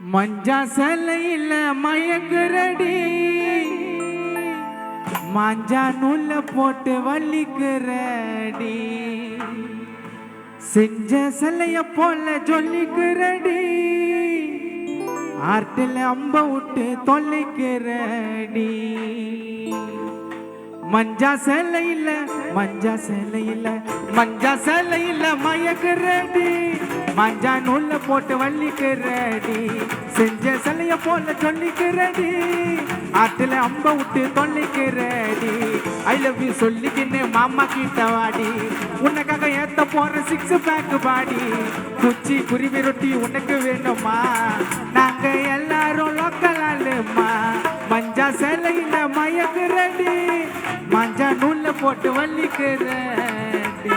மஞ்சா சேலையில மயங்குறடி, மாஞ்சா நூல்ல போட்டு வலிக்கிறடி, செஞ்ச சிலைய போல சொல்லிக்கிறடி, ஆர்ட்டில் அம்ப விட்டு தொலைக்கிறடி. மஞ்சா சேலையில மஞ்சா சேலையில மஞ்சா சேலையில மயக்குறடி, மஞ்சா நூல்ல போட்டு வள்ளிக்கிறடி, செஞ்ச சிலைய போல சொல்லிக்கிறடி, ஆத்துல அம்ப விட்டு தொல்லிக்கிறடி. ஐ லவ் யூ சொல்லிக்கின்னு மாமா கிட்ட வாடி, உனக்காக ஏத்த போற 6 பேக் பாடி, குச்சி குருவி ரொட்டி உனக்கு வேணுமா, நாங்க எல்லாரும் லோக்கல் ஆளுமா. மஞ்சா சேலையில மயக்குறடி, மஞ்சா நூல்ல போட்டு வள்ளிக்கிறடி.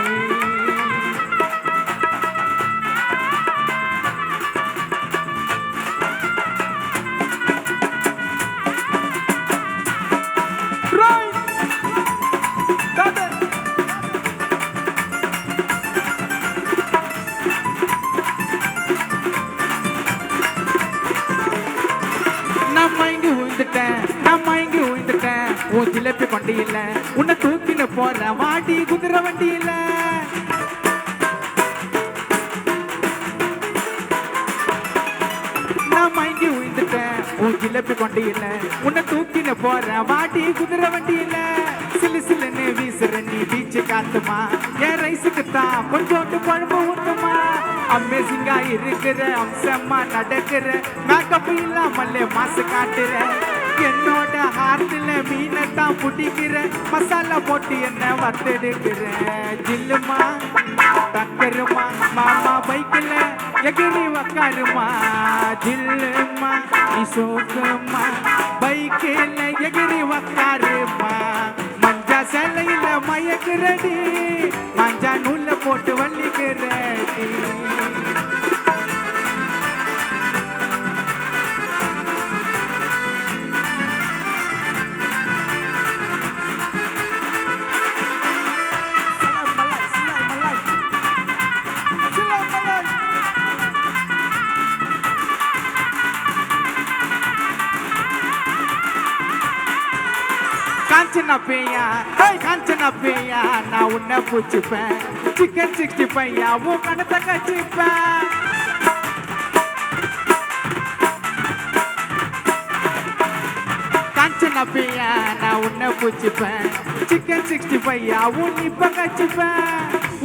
ஜிலேபி பண்டியில உன்னை தூக்கின போற வாடி குதிரை வண்டியில, நான் மயங்கி உயிர்ந்துட்டேன் உன் ஜிலேபி பண்டியில, உன்னை தூக்கின போற வாடி குதிரை வண்டியில. சிலு சிலுன்னு வீசுற நீ பீச்சு காத்துமா, என் ரைஸுக்கு தான் கொஞ்சோண்டு குழம்பு ஊட்டுமா. அமேசிங்கா இருக்கிற அம்சமா நடக்கிற, மேக்கப் இல்லாமல்ல மாசு காட்டுற, என்னோட ஹார்ட்ல மீனை தான் பிடிக்கிற, மசாலா போட்டு என்ன வத்தெடுக்கிற. ஜில்லுமா டக்கருமா மாமா பைக்கில் எகிரி உக்காருமா, ஜில்லுமா நீ சோக்குமா பைக்கில் எகிரி உக்காருமா. மஞ்சா சேலையில மயக்குறடி, மஞ்சா நூல்ல போட்டு வள்ளிக்கிறடி. காஞ்சனா பேயா காஞ்சனா பேயா, நான் உன்னை பூச்சிப்பேன், சிக்கன் 65 உன் கணத்தை கச்சிப்பேன். காஞ்சனா பேயா நான் உன்னை பூச்சிப்பேன், சிக்கன் 65 உன் இப்ப கச்சிப்பேன்.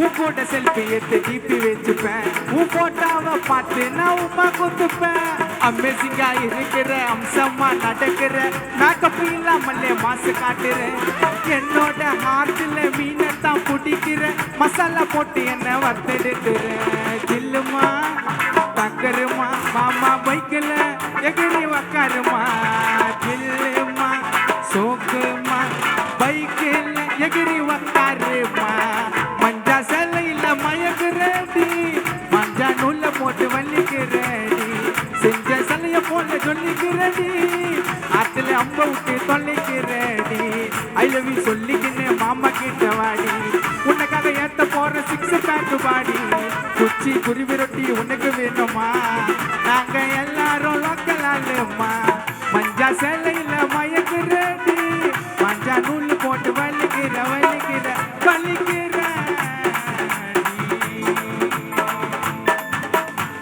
உன் கூட செல்ஃபி எடுத்து டிபி வச்சுப்பேன், உன் போட்டோவை பார்த்து நான் உமா கொத்துப்பேன். அமேசிங்கா இருக்கிற அம்சமா நடக்கிற, மேக்கப் இல்லாமல்லே மாசு காட்டுற, என்னோட ஹார்ட்ல மீனை தான் பிடிக்கிற, மசாலா போட்டு என்ன வத்தெடுக்கிற. ஜில்லுமா டக்கருமா மாமா பைக்கில் எகிரி உக்காருமா, ஜில்லுமா சோக்குமா பைக்கில் எகிரி உக்காருமா. மஞ்சா சேலையில மயக்குறடி, மஞ்சா நூல்ல போட்டு வள்ளிக்கிறடி, செஞ்ச சிலைய போல சொல்லிக்கிறடி, ஆத்துல அம்ப விட்டு தொல்லைக்கிறடி. ஐ லவ் யூ சொல்லிக்கின்னு மாமா கிட்ட வாடி, உனக்காக ஏத்த போற 6 பேக் பாடி, குச்சி குருவி ரொட்டி உனக்கு வேணுமா, நாங்க எல்லாரும் லோக்கல் ஆளுமா. மஞ்சா சேலை